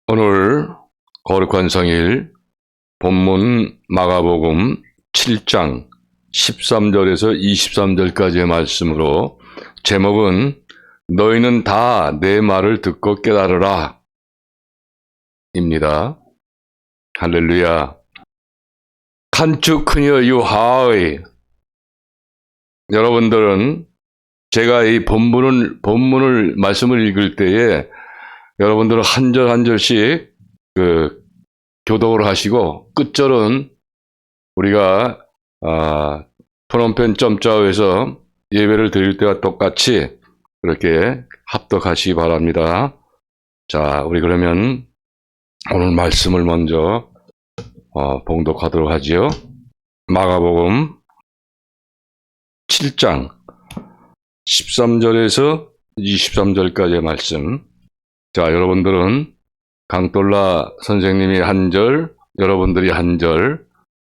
오늘 거룩한 성일 본문 마가복음 7장 13절에서 23절까지의 말씀으로 제목은 너희는 다 내 말을 듣고 깨달으라 입니다. 할렐루야. 간추 크녀 유하의 여러분들은 제가 이 본문을 말씀을 읽을 때에 여러분들은 한 절 한 절씩 교독을 하시고 끝절은 우리가 프놈펜 점자오에서 예배를 드릴 때와 똑같이 그렇게 합독하시기 바랍니다. 자, 우리 그러면 오늘 말씀을 먼저 봉독하도록 하지요. 마가복음 7장 13절에서 23절까지의 말씀. 자, 여러분들은 강돌라 선생님이 한 절, 여러분들이 한 절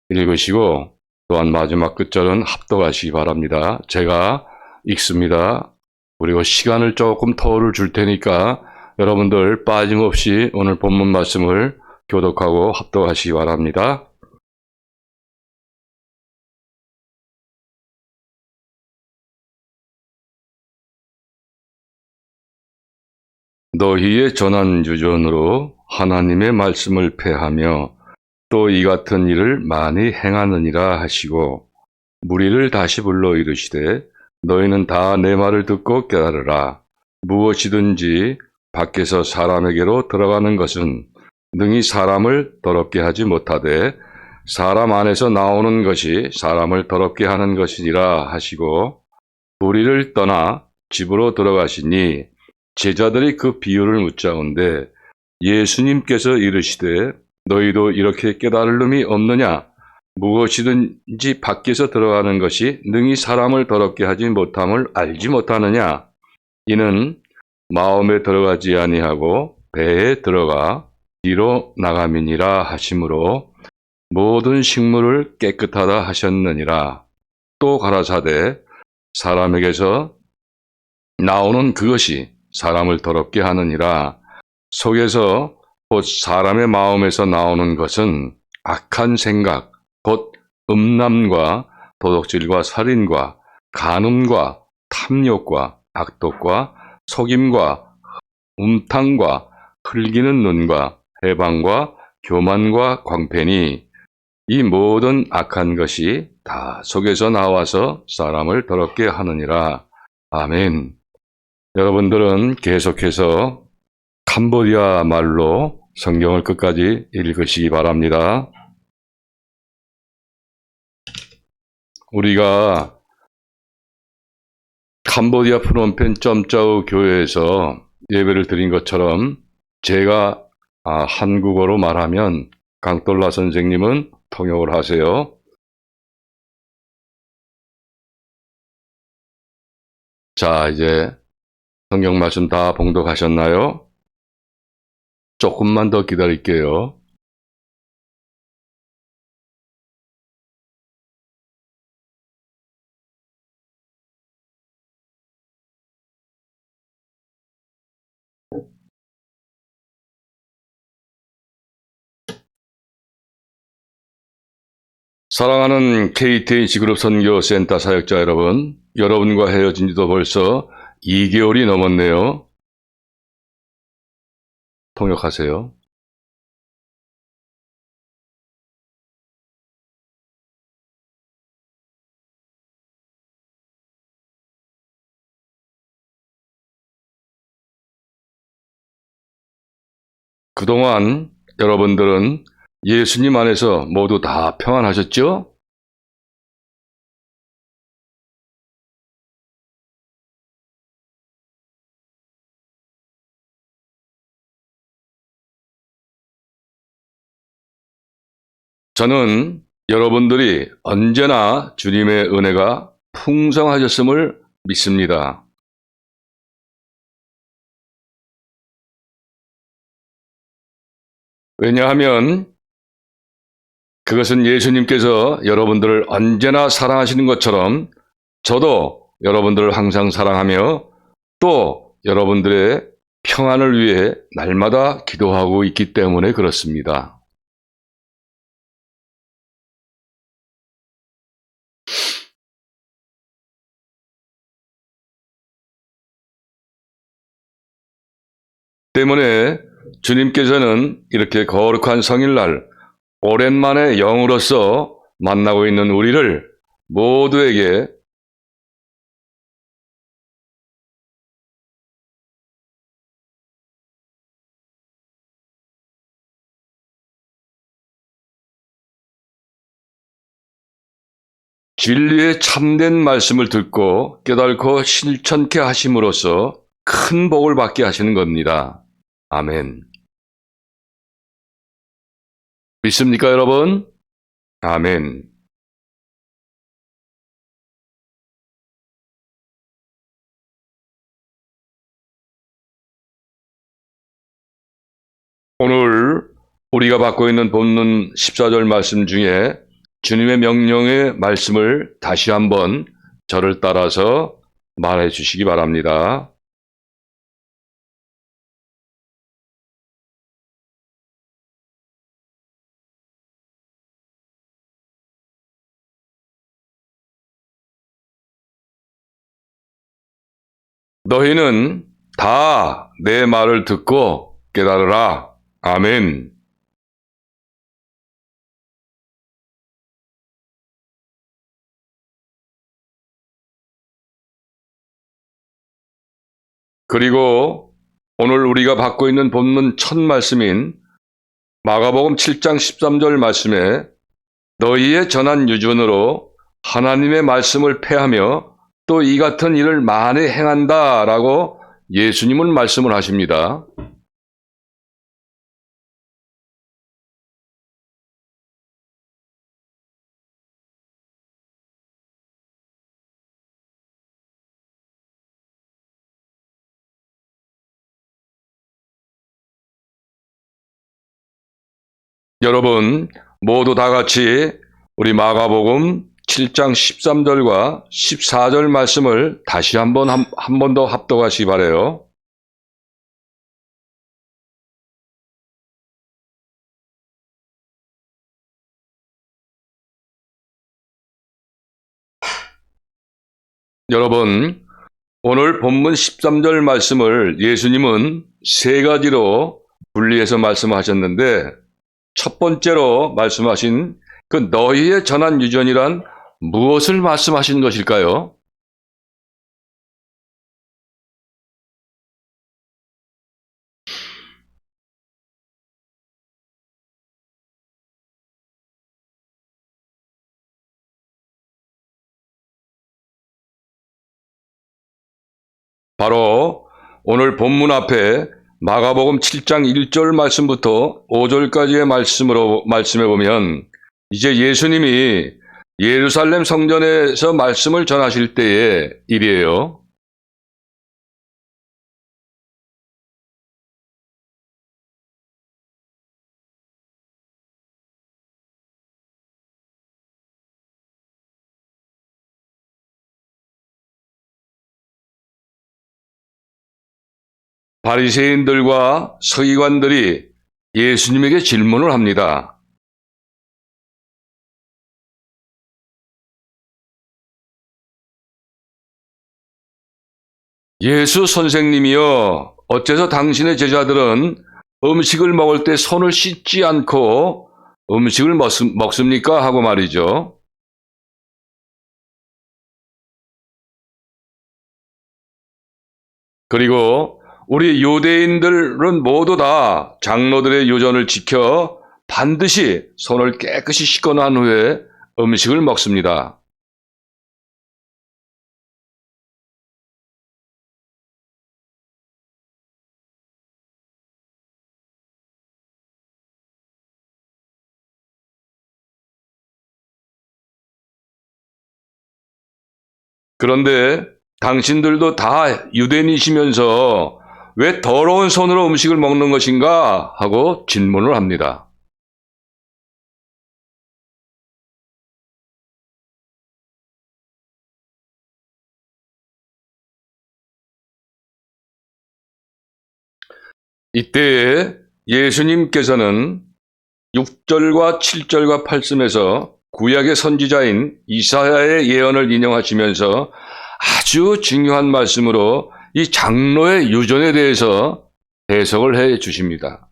읽으시고 또한 마지막 끝절은 합독하시기 바랍니다. 제가 읽습니다. 그리고 시간을 조금 터울을 줄 테니까 여러분들 빠짐없이 오늘 본문 말씀을 교독하고 합독하시기 바랍니다. 너희의 전환주전으로 하나님의 말씀을 폐하며 또 이 같은 일을 많이 행하느니라 하시고 무리를 다시 불러 이르시되 너희는 다 내 말을 듣고 깨달으라. 무엇이든지 밖에서 사람에게로 들어가는 것은 능히 사람을 더럽게 하지 못하되 사람 안에서 나오는 것이 사람을 더럽게 하는 것이니라 하시고 무리를 떠나 집으로 들어가시니 제자들이 그 비유를 묻자온데 예수님께서 이르시되 너희도 이렇게 깨달을 놈이 없느냐? 무엇이든지 밖에서 들어가는 것이 능히 사람을 더럽게 하지 못함을 알지 못하느냐? 이는 마음에 들어가지 아니하고 배에 들어가 뒤로 나감이니라 하시므로 모든 식물을 깨끗하다 하셨느니라. 또 가라사대 사람에게서 나오는 그것이 사람을 더럽게 하느니라. 속에서 곧 사람의 마음에서 나오는 것은 악한 생각, 곧 음란과 도둑질과 살인과 간음과 탐욕과 악독과 속임과 음탕과 흘기는 눈과 해방과 교만과 광패니 이 모든 악한 것이 다 속에서 나와서 사람을 더럽게 하느니라. 아멘. 여러분들은 계속해서 캄보디아 말로 성경을 끝까지 읽으시기 바랍니다. 우리가 캄보디아 프놈펜 점자오 교회에서 예배를 드린 것처럼 제가 한국어로 말하면 강돌라 선생님은 통역을 하세요. 자, 이제 성경 말씀 다 봉독하셨나요? 조금만 더 기다릴게요. 사랑하는 KTH그룹 선교센터 사역자 여러분, 여러분과 헤어진 지도 벌써 2개월이 넘었네요. 통역하세요. 그동안 여러분들은 예수님 안에서 모두 다 평안하셨죠? 저는 여러분들이 언제나 주님의 은혜가 풍성하셨음을 믿습니다. 왜냐하면 그것은 예수님께서 여러분들을 언제나 사랑하시는 것처럼 저도 여러분들을 항상 사랑하며 또 여러분들의 평안을 위해 날마다 기도하고 있기 때문에 그렇습니다. 때문에 주님께서는 이렇게 거룩한 성일날 오랜만에 영으로서 만나고 있는 우리를 모두에게 진리의 참된 말씀을 듣고 깨닫고 실천케 하심으로써 큰 복을 받게 하시는 겁니다. 아멘. 믿습니까, 여러분? 아멘. 오늘 우리가 받고 있는 본문 14절 말씀 중에 주님의 명령의 말씀을 다시 한번 저를 따라서 말해 주시기 바랍니다. 너희는 다 내 말을 듣고 깨달으라. 아멘. 그리고 오늘 우리가 받고 있는 본문 첫 말씀인 마가복음 7장 13절 말씀에 너희의 전한 유전으로 하나님의 말씀을 폐하며 또 이 같은 일을 만에 행한다라고 예수님은 말씀을 하십니다. 여러분 모두 다 같이 우리 마가복음 7장 13절과 14절 말씀을 다시 한 번 더 합독하시기 바라요. 여러분, 오늘 본문 13절 말씀을 예수님은 세 가지로 분리해서 말씀하셨는데 첫 번째로 말씀하신 그 너희의 전한 유전이란 무엇을 말씀하신 것일까요? 바로 오늘 본문 앞에 마가복음 7장 1절 말씀부터 5절까지의 말씀해 보면 이제 예수님이 예루살렘 성전에서 말씀을 전하실 때의 일이에요. 바리새인들과 서기관들이 예수님에게 질문을 합니다. 예수 선생님이여, 어째서 당신의 제자들은 음식을 먹을 때 손을 씻지 않고 음식을 먹습니까? 하고 말이죠. 그리고 우리 유대인들은 모두 다 장로들의 유전을 지켜 반드시 손을 깨끗이 씻고 난 후에 음식을 먹습니다. 그런데 당신들도 다 유대인이시면서 왜 더러운 손으로 음식을 먹는 것인가? 하고 질문을 합니다. 이때에 예수님께서는 6절과 7절과 8절에서 구약의 선지자인 이사야의 예언을 인용하시면서 아주 중요한 말씀으로 이 장로의 유전에 대해서 해석을 해 주십니다.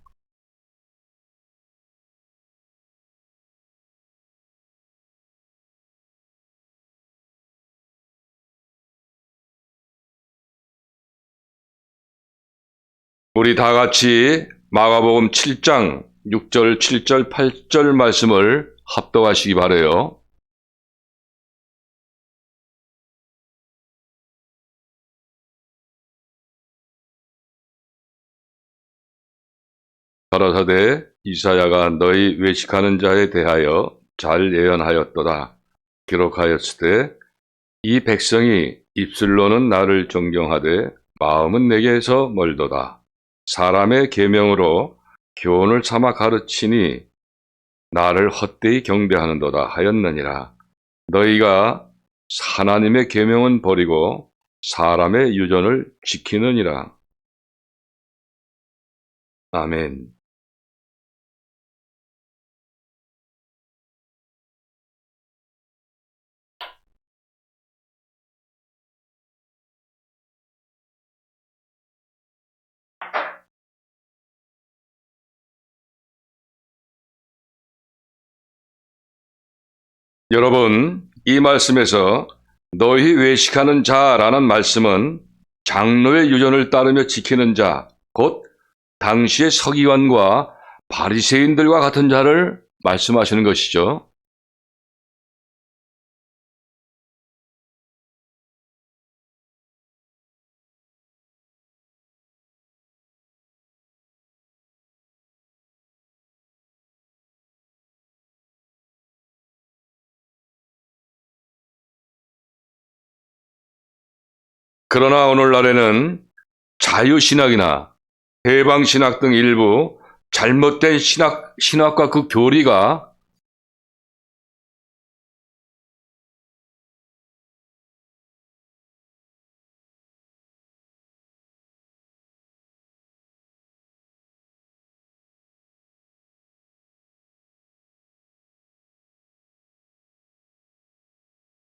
우리 다 같이 마가복음 7장 6절, 7절, 8절 말씀을 합독하시기 바라요. 가라사대 이사야가 너희 외식하는 자에 대하여 잘 예언하였도다. 기록하였을 때 이 백성이 입술로는 나를 존경하되 마음은 내게서 멀도다. 사람의 계명으로 교훈을 삼아 가르치니 나를 헛되이 경배하는도다 하였느니라. 너희가 하나님의 계명은 버리고 사람의 유전을 지키느니라. 아멘. 여러분, 이 말씀에서 너희 외식하는 자라는 말씀은 장로의 유전을 따르며 지키는 자, 곧 당시의 서기관과 바리새인들과 같은 자를 말씀하시는 것이죠. 그러나 오늘날에는 자유신학이나 해방신학 등 일부 잘못된 신학과 그 교리가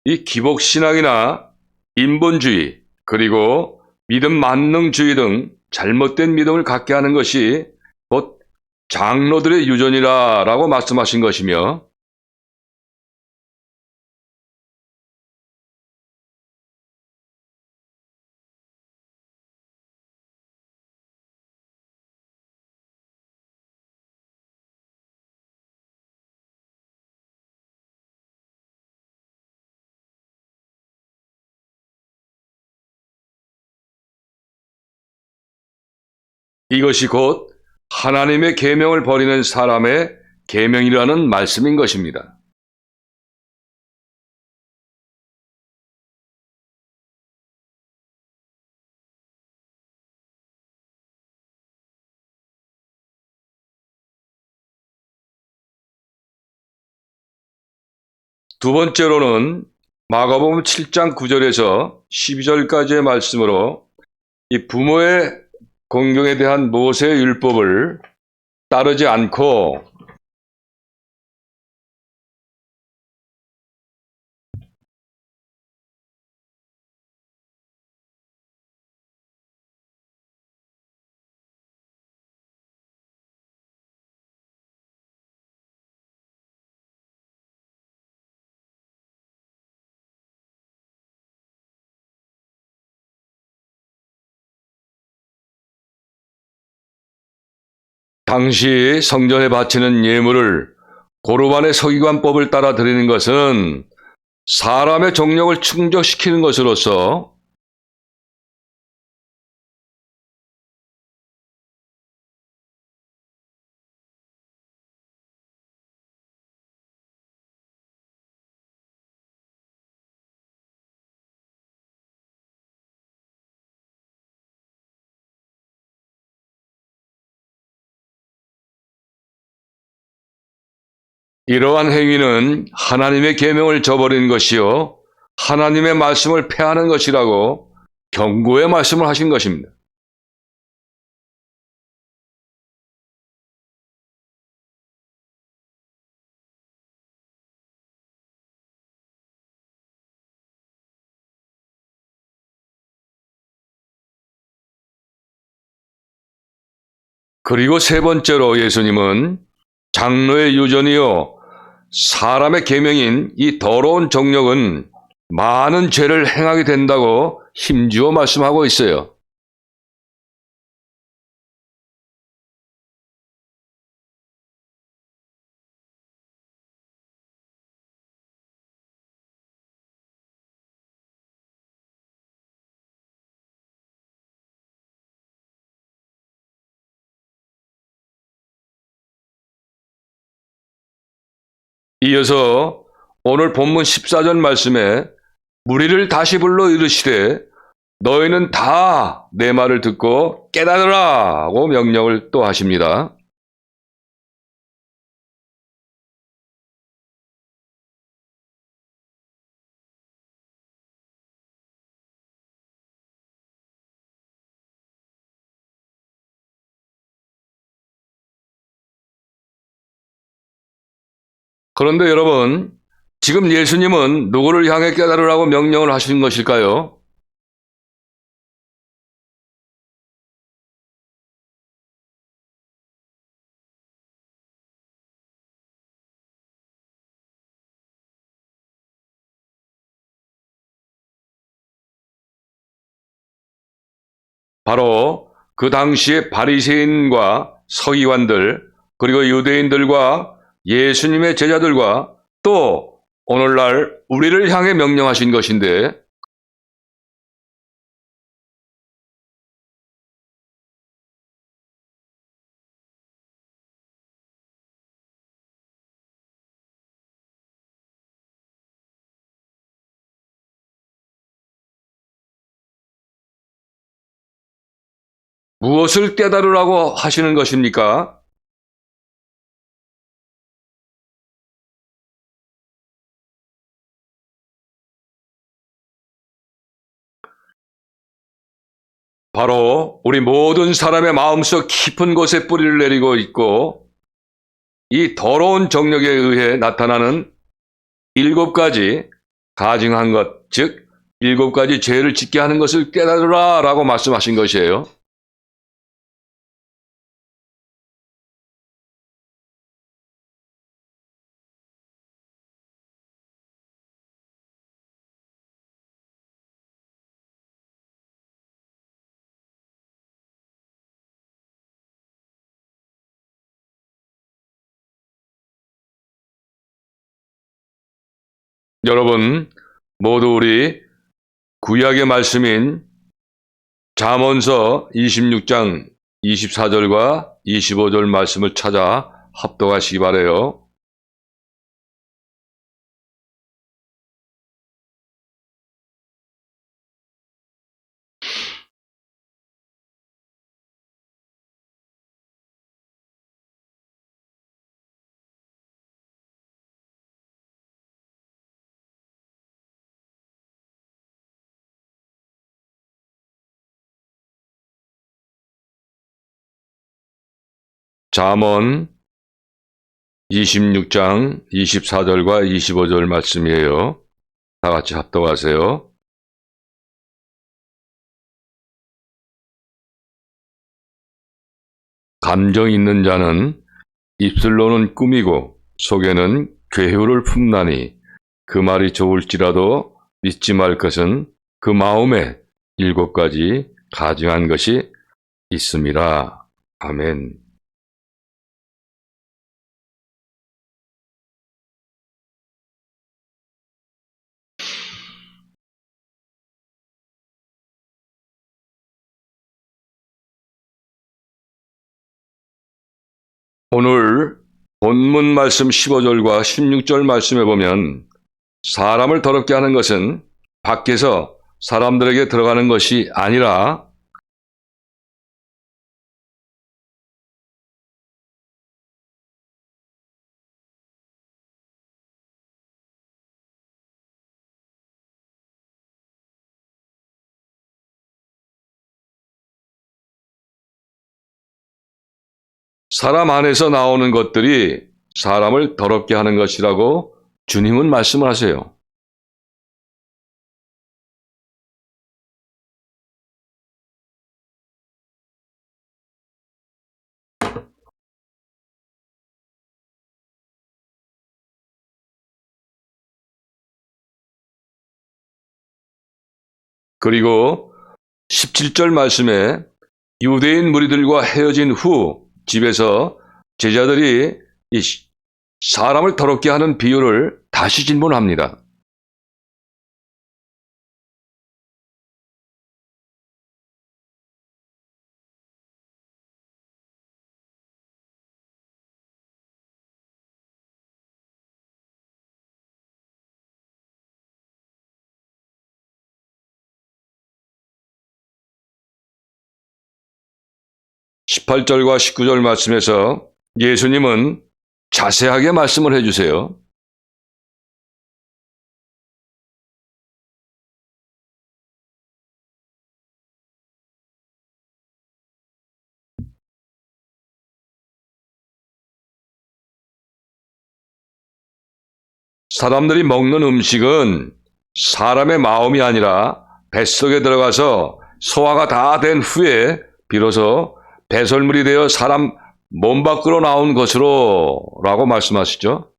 이 기복신학이나 인본주의 그리고 믿음 만능주의 등 잘못된 믿음을 갖게 하는 것이 곧 장로들의 유전이라고 말씀하신 것이며 이것이 곧 하나님의 계명을 버리는 사람의 계명이라는 말씀인 것입니다. 두 번째로는 마가복음 7장 9절에서 12절까지의 말씀으로 이 부모의 공경에 대한 모세의 율법을 따르지 않고 당시 성전에 바치는 예물을 고르반의 서기관법을 따라 드리는 것은 사람의 정력을 충족시키는 것으로서 이러한 행위는 하나님의 계명을 저버리는 것이요 하나님의 말씀을 폐하는 것이라고 경고의 말씀을 하신 것입니다. 그리고 세 번째로 예수님은 장로의 유전이요 사람의 계명인 이 더러운 정력은 많은 죄를 행하게 된다고 힘주어 말씀하고 있어요. 이어서 오늘 본문 14절 말씀에 무리를 다시 불러 이르시되 너희는 다 내 말을 듣고 깨달으라 하고 명령을 또 하십니다. 그런데 여러분, 지금 예수님은 누구를 향해 깨달으라고 명령을 하신 것일까요? 바로 그 당시의 바리새인과 서기관들, 그리고 유대인들과 예수님의 제자들과 또 오늘날 우리를 향해 명령하신 것인데, 무엇을 깨달으라고 하시는 것입니까? 바로 우리 모든 사람의 마음속 깊은 곳에 뿌리를 내리고 있고 이 더러운 정력에 의해 나타나는 일곱 가지 가증한 것, 즉 일곱 가지 죄를 짓게 하는 것을 깨달으라 라고 말씀하신 것이에요. 여러분 모두 우리 구약의 말씀인 잠언서 26장 24절과 25절 말씀을 찾아 합독하시기 바라요. 잠언 26장 24절과 25절 말씀이에요. 다 같이 합독하세요. 감정 있는 자는 입술로는 꾸미고 속에는 괴후를 품나니 그 말이 좋을지라도 믿지 말 것은 그 마음에 일곱 가지 가증한 것이 있음이라. 아멘. 오늘 본문 말씀 15절과 16절 말씀에 보면 사람을 더럽게 하는 것은 밖에서 사람들에게 들어가는 것이 아니라 사람 안에서 나오는 것들이 사람을 더럽게 하는 것이라고 주님은 말씀을 하세요. 그리고 17절 말씀에 유대인 무리들과 헤어진 후 집에서 제자들이 이 사람을 더럽게 하는 비유를 다시 질문합니다. (18절과) (19절) 말씀에서 예수님은 자세하게 말씀을 해주세요. 사람들이 먹는 음식은 사람의 마음이 아니라 뱃속에 들어가서 소화가 다 된 후에 비로소 배설물이 되어 사람 몸 밖으로 나온 것으로 라고 말씀하시죠.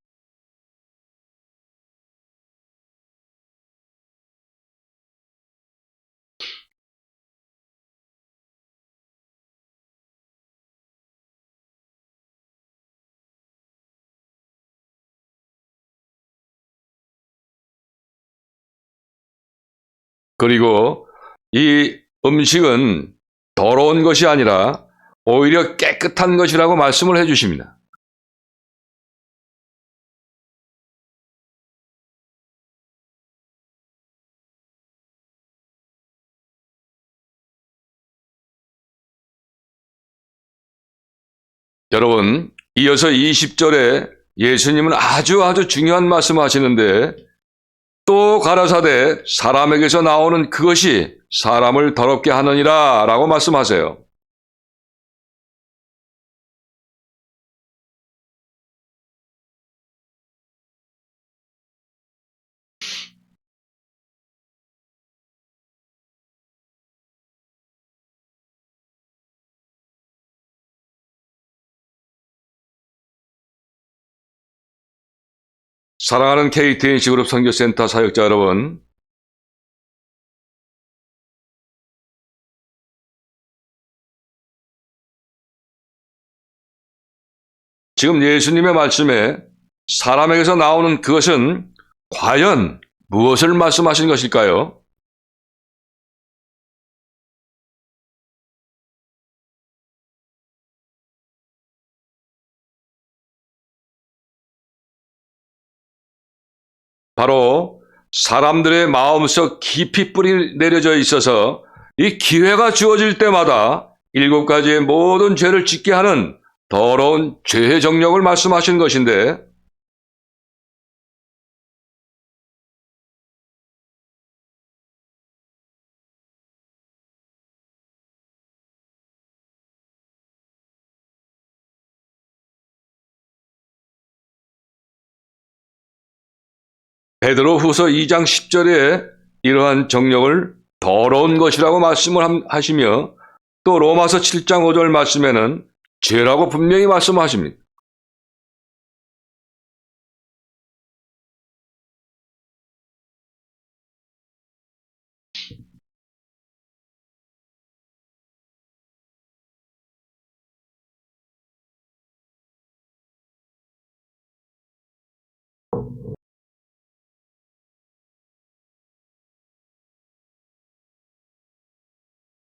그리고 이 음식은 더러운 것이 아니라 오히려 깨끗한 것이라고 말씀을 해주십니다. 여러분, 이어서 20절에 예수님은 아주 중요한 말씀을 하시는데 또 가라사대 사람에게서 나오는 그것이 사람을 더럽게 하느니라 라고 말씀하세요. 사랑하는 KTNC 그룹 선교센터 사역자 여러분, 지금 예수님의 말씀에 사람에게서 나오는 그것은 과연 무엇을 말씀하신 것일까요? 바로 사람들의 마음속 깊이 뿌리 내려져 있어서 이 기회가 주어질 때마다 7가지의 모든 죄를 짓게 하는 더러운 죄의 정력을 말씀하신 것인데, 베드로 후서 2장 10절에 이러한 정력을 더러운 것이라고 말씀을 하시며 또 로마서 7장 5절 말씀에는 죄라고 분명히 말씀하십니다.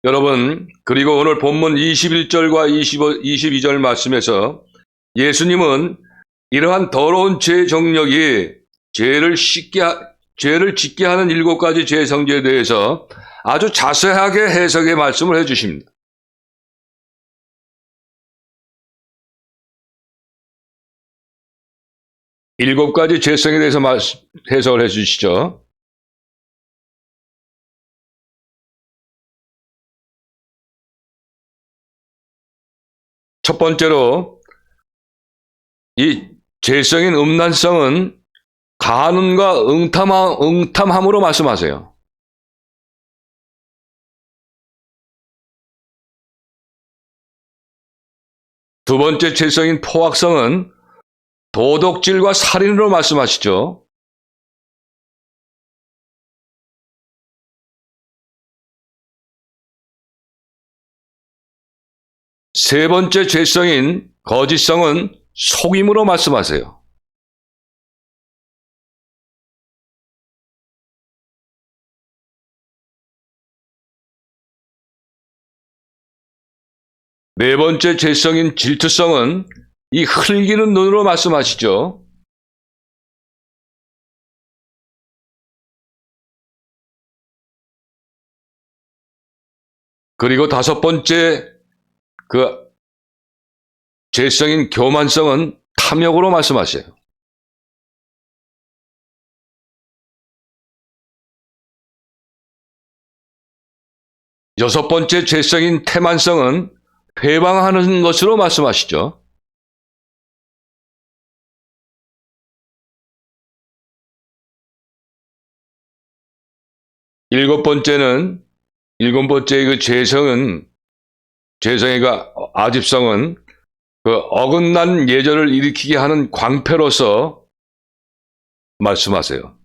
여러분, 그리고 오늘 본문 21절과 22절 말씀에서 예수님은 이러한 더러운 죄 정력이 죄를 짓게 하는 7가지 죄 성질에 대해서 아주 자세하게 해석의 말씀을 해주십니다. 일곱 가지 죄성에 대해서 해석을 해주시죠. 첫 번째로 이 죄성인 음란성은 간음과 응탐함으로 말씀하세요. 두 번째 죄성인 포악성은 도덕질과 살인으로 말씀하시죠. 세 번째 죄성인 거짓성은 속임으로 말씀하세요. 네 번째 죄성인 질투성은 이 흘기는 눈으로 말씀하시죠. 그리고 다섯 번째 죄성인 교만성은 탐욕으로 말씀하셔요. 여섯 번째 죄성인 태만성은 회방하는 것으로 말씀하시죠. 일곱 번째의 죄성의 아집성은 어긋난 예절을 일으키게 하는 광패로서 말씀하세요.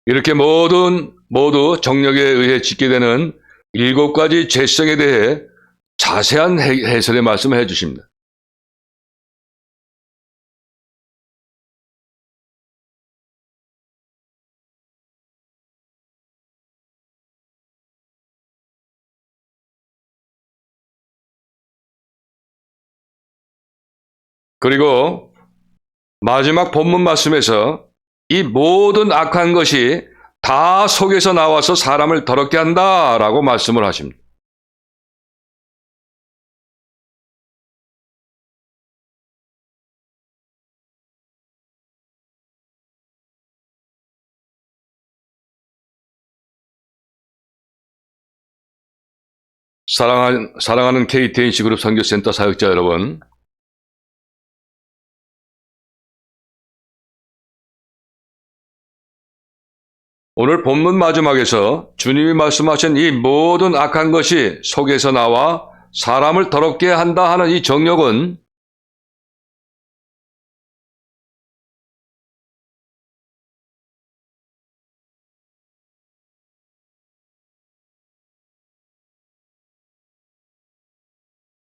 이렇게 모두 정력에 의해 짓게 되는 일곱 가지 죄성에 대해 자세한 해설의 말씀을 해주십니다. 그리고 마지막 본문 말씀에서 이 모든 악한 것이 다 속에서 나와서 사람을 더럽게 한다라고 말씀을 하십니다. 사랑하는 KTNC 그룹 선교센터 사역자 여러분, 오늘 본문 마지막에서 주님이 말씀하신 이 모든 악한 것이 속에서 나와 사람을 더럽게 한다 하는 이 정욕은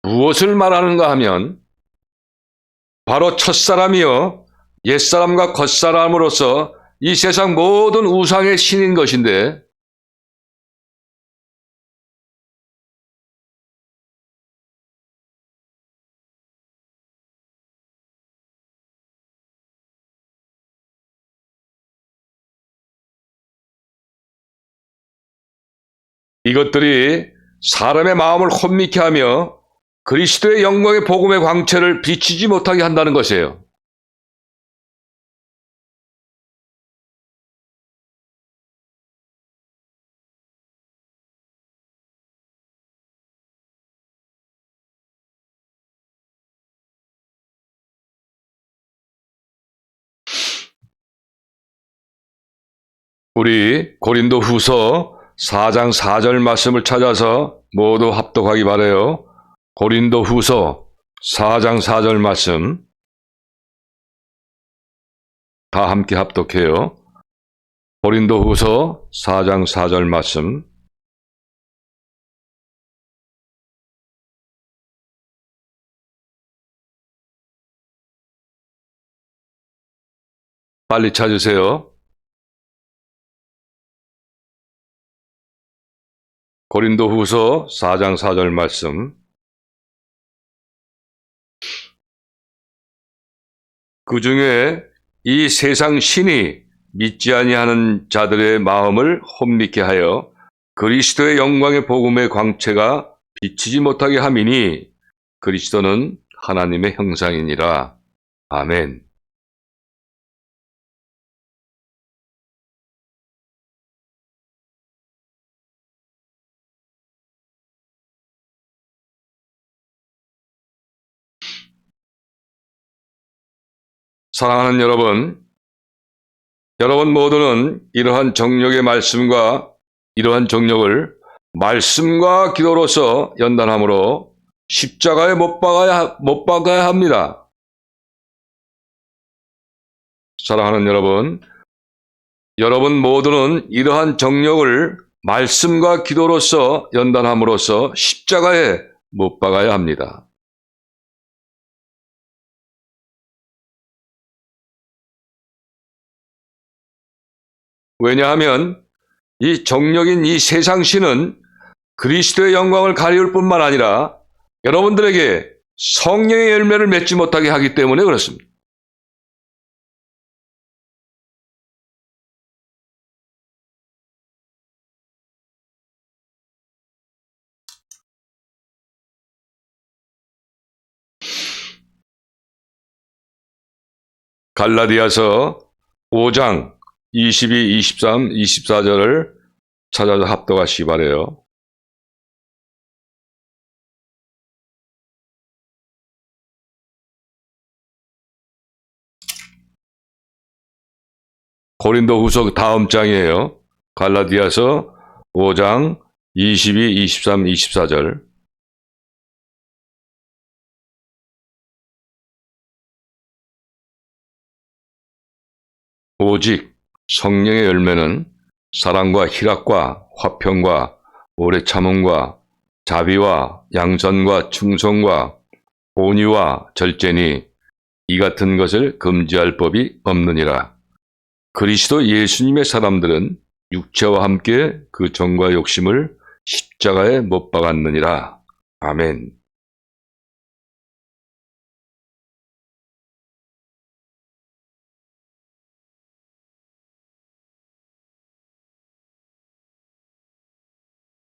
무엇을 말하는가 하면 바로 첫사람이요 옛사람과 겉사람으로서 이 세상 모든 우상의 신인 것인데, 이것들이 사람의 마음을 혼미케 하며 그리스도의 영광의 복음의 광채를 비치지 못하게 한다는 것이에요. 우리 고린도 후서 4장 4절 말씀을 찾아서 모두 합독하기 바라요. 고린도 후서 4장 4절 말씀 다 함께 합독해요. 고린도 후서 4장 4절 말씀. 빨리 찾으세요. 고린도 후서 4장 4절 말씀. 그 중에 이 세상 신이 믿지 아니하는 자들의 마음을 혼미케 하여 그리스도의 영광의 복음의 광채가 비치지 못하게 함이니 그리스도는 하나님의 형상이니라. 아멘. 사랑하는 여러분 모두는 이러한 정력의 말씀과 이러한 정력을 말씀과 기도로서 연단함으로 십자가에 못 박아야 합니다. 사랑하는 여러분 모두는 이러한 정력을 말씀과 기도로서 연단함으로써 십자가에 못 박아야 합니다. 왜냐하면 이 정력인 이 세상신은 그리스도의 영광을 가리울 뿐만 아니라 여러분들에게 성령의 열매를 맺지 못하게 하기 때문에 그렇습니다. 갈라디아서 5장 22, 23, 24절을 찾아서 합독하시기 바라요. 고린도후서 다음 장이에요. 갈라디아서 5장 22, 23, 24절. 오직 성령의 열매는 사랑과 희락과 화평과 오래 참음과 자비와 양선과 충성과 온유와 절제니 이 같은 것을 금지할 법이 없느니라. 그리스도 예수님의 사람들은 육체와 함께 그 정과 욕심을 십자가에 못 박았느니라. 아멘.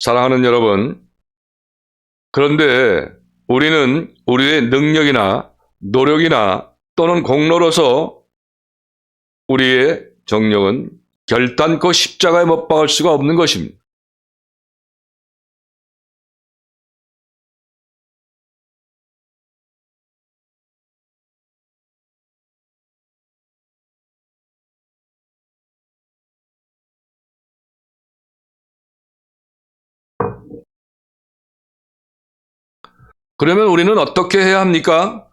사랑하는 여러분, 그런데 우리는 우리의 능력이나 노력이나 또는 공로로서 우리의 정력은 결단코 십자가에 못 박을 수가 없는 것입니다. 그러면 우리는 어떻게 해야 합니까?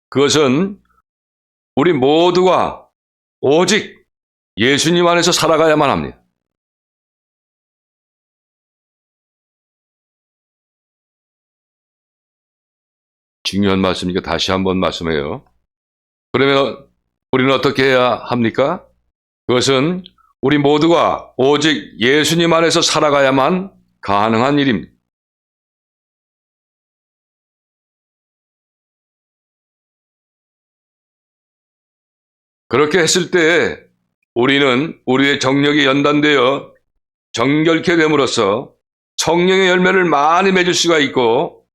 그것은 우리 모두가 오직 예수님 안에서 살아가야만 합니다. 중요한 말씀이니까 다시 한번 말씀해요. 그러면 우리는 어떻게 해야 합니까? 그것은 우리 모두가 오직 예수님 안에서 살아가야만 가능한 일입니다. 그렇게 했을 때 우리는 우리의 정력이 연단되어 정결케 됨으로써 성령의 열매를 많이 맺을 수가 있고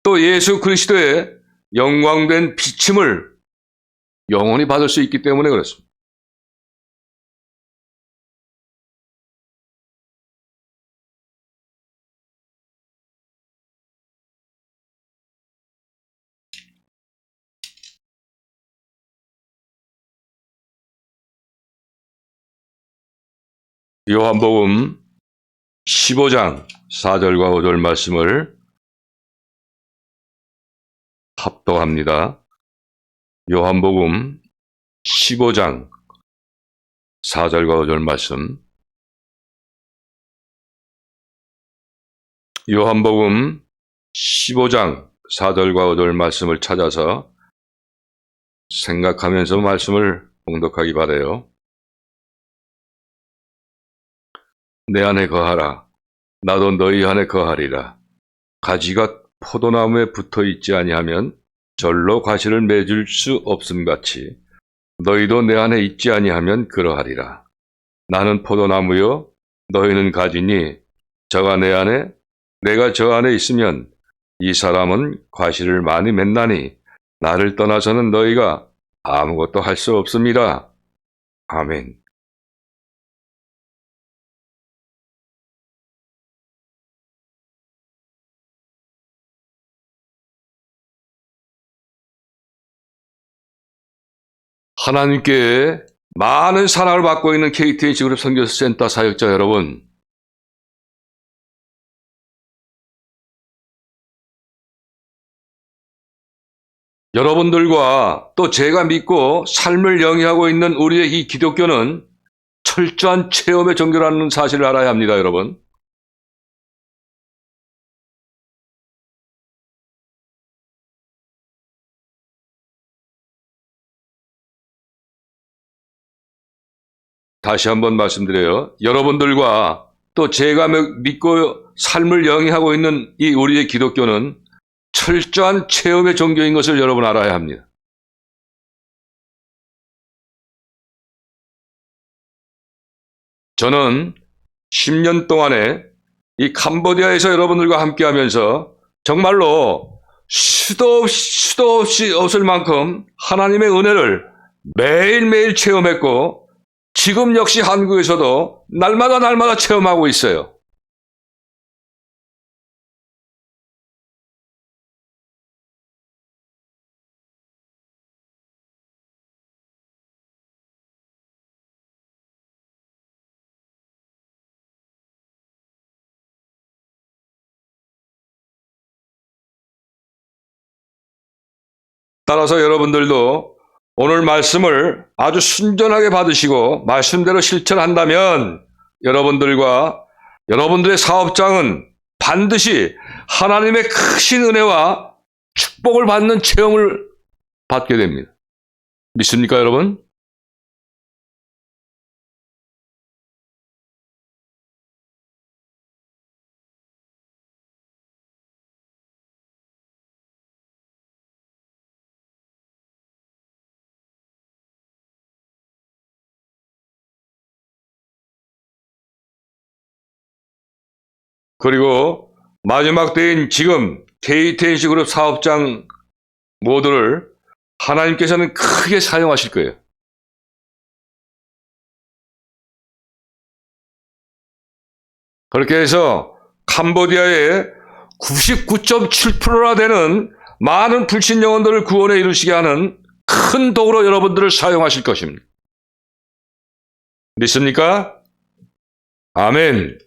또 예수 그리스도의 영광된 비침을 영원히 받을 수 있기 때문에 그렇습니다. 요한복음 15장 4절과 5절 말씀을 합독합니다. 요한복음 15장 4절과 5절 말씀. 요한복음 15장 4절과 5절 말씀을 찾아서 생각하면서 말씀을 봉독하기 바라요. 내 안에 거하라. 나도 너희 안에 거하리라. 가지가 포도나무에 붙어 있지 아니하면 절로 가시를 맺을 수 없음같이 너희도 내 안에 있지 아니하면 그러하리라. 나는 포도나무요 너희는 가지니 저가 내 안에 내가 저 안에 있으면 이 사람은 과실을 많이 맺나니 나를 떠나서는 너희가 아무것도 할 수 없습니다. 아멘. 하나님께 많은 사랑을 받고 있는 KTH 그룹 선교센터 사역자 여러분, 여러분들과 또 제가 믿고 삶을 영위하고 있는 우리의 이 기독교는 철저한 체험의 종교라는 사실을 알아야 합니다, 여러분. 다시 한번 말씀드려요. 여러분들과 또 제가 믿고 삶을 영위하고 있는 이 우리의 기독교는 철저한 체험의 종교인 것을 여러분 알아야 합니다. 저는 10년 동안에 이 캄보디아에서 여러분들과 함께 하면서 정말로 수도 없이 없을 만큼 하나님의 은혜를 매일매일 체험했고 지금 역시 한국에서도 날마다 체험하고 있어요. 따라서 여러분들도 오늘 말씀을 아주 순전하게 받으시고 말씀대로 실천한다면 여러분들과 여러분들의 사업장은 반드시 하나님의 크신 은혜와 축복을 받는 체험을 받게 됩니다. 믿습니까, 여러분? 그리고 마지막 때인 지금 KTNC 그룹 사업장 모두를 하나님께서는 크게 사용하실 거예요. 그렇게 해서 캄보디아의 99.7%나 되는 많은 불신 영혼들을 구원에 이르시게 하는 큰 도구로 여러분들을 사용하실 것입니다. 믿습니까? 아멘.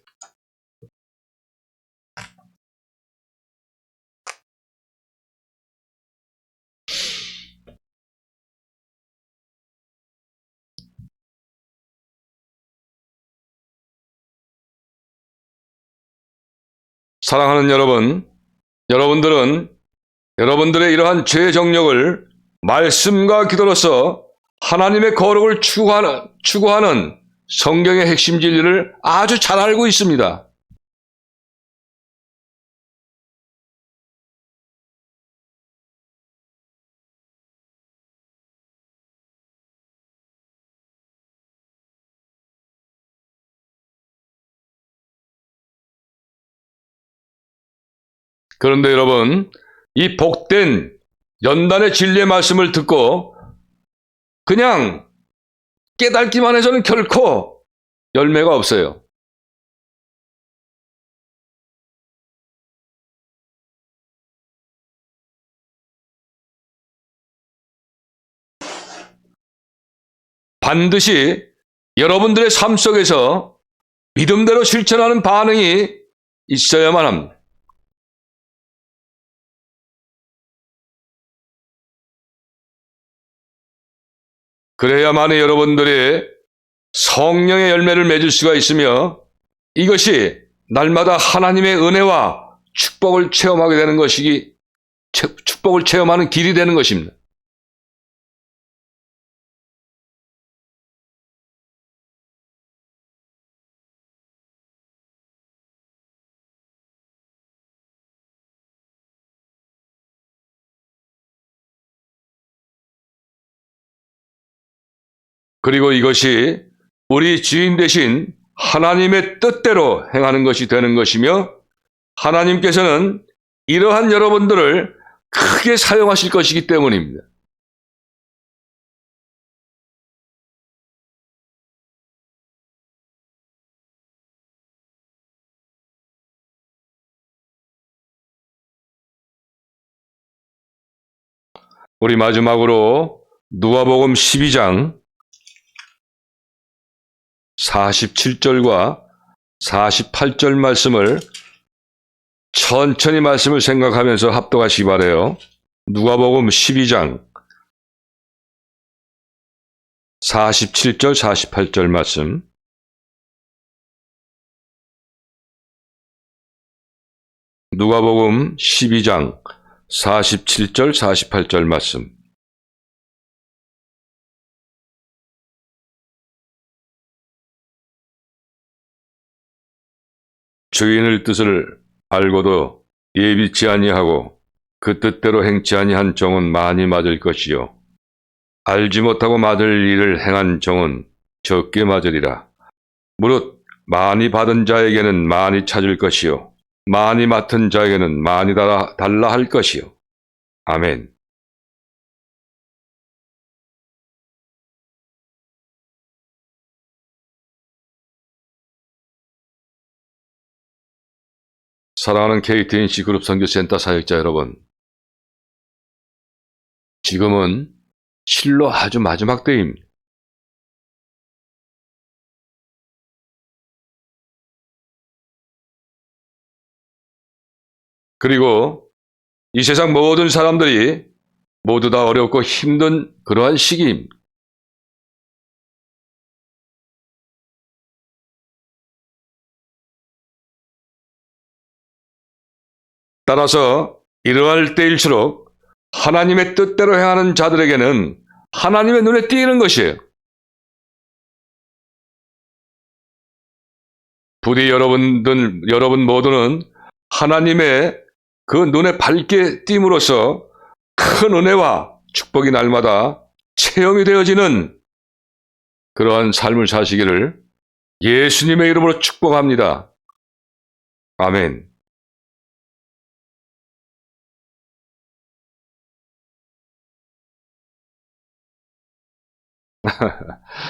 사랑하는 여러분, 여러분들은 여러분들의 이러한 죄의 정력을 말씀과 기도로서 하나님의 거룩을 추구하는 성경의 핵심 진리를 아주 잘 알고 있습니다. 그런데 여러분, 이 복된 연단의 진리의 말씀을 듣고 그냥 깨닫기만 해서는 결코 열매가 없어요. 반드시 여러분들의 삶 속에서 믿음대로 실천하는 반응이 있어야만 합니다. 그래야만이 여러분들이 성령의 열매를 맺을 수가 있으며 이것이 날마다 하나님의 은혜와 축복을 체험하게 되는 축복을 체험하는 길이 되는 것입니다. 그리고 이것이 우리 주인 되신 하나님의 뜻대로 행하는 것이 되는 것이며 하나님께서는 이러한 여러분들을 크게 사용하실 것이기 때문입니다. 우리 마지막으로 누가복음 12장 47절과 48절 말씀을 천천히 말씀을 생각하면서 합독하시기 바라요. 누가복음 12장 47절, 48절 말씀 누가복음 12장 47절 48절 말씀. 주인의 뜻을 알고도 예비치 아니하고 그 뜻대로 행치 아니한 종은 많이 맞을 것이요 알지 못하고 맞을 일을 행한 종은 적게 맞으리라. 무릇 많이 받은 자에게는 많이 찾을 것이요 많이 맡은 자에게는 많이 달라 할 것이요. 아멘. 사랑하는 KTNC 그룹 선교센터 사역자 여러분, 지금은 실로 아주 마지막 때입니다. 그리고 이 세상 모든 사람들이 모두 다 어렵고 힘든 그러한 시기입니다. 따라서 이러할 때일수록 하나님의 뜻대로 행하는 자들에게는 하나님의 눈에 띄는 것이에요. 부디 여러분 모두는 하나님의 그 눈에 밝게 띄므로써 큰 은혜와 축복이 날마다 체험이 되어지는 그러한 삶을 사시기를 예수님의 이름으로 축복합니다. 아멘.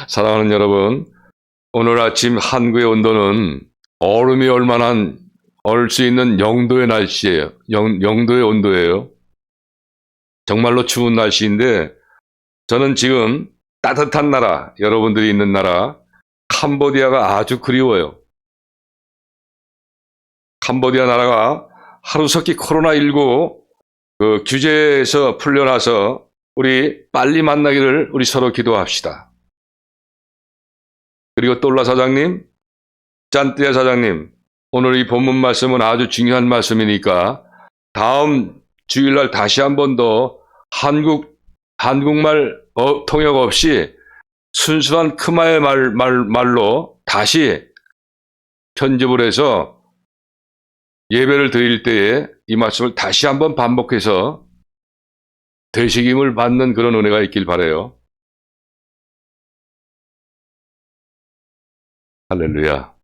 사랑하는 여러분, 오늘 아침 한국의 온도는 얼음이 얼 수 있는 영도의 날씨예요. 영도의 온도예요. 정말로 추운 날씨인데 저는 지금 따뜻한 나라, 여러분들이 있는 나라 캄보디아가 아주 그리워요. 캄보디아 나라가 하루속히 코로나19 그 규제에서 풀려나서 우리 빨리 만나기를 우리 서로 기도합시다. 그리고 또올라 사장님, 짠띠아 사장님, 오늘 이 본문 말씀은 아주 중요한 말씀이니까 다음 주일날 다시 한 번 더 한국말 통역 없이 순수한 크마의 말로 다시 편집을 해서 예배를 드릴 때에 이 말씀을 다시 한번 반복해서 되새김을 받는 그런 은혜가 있길 바라요. 할렐루야.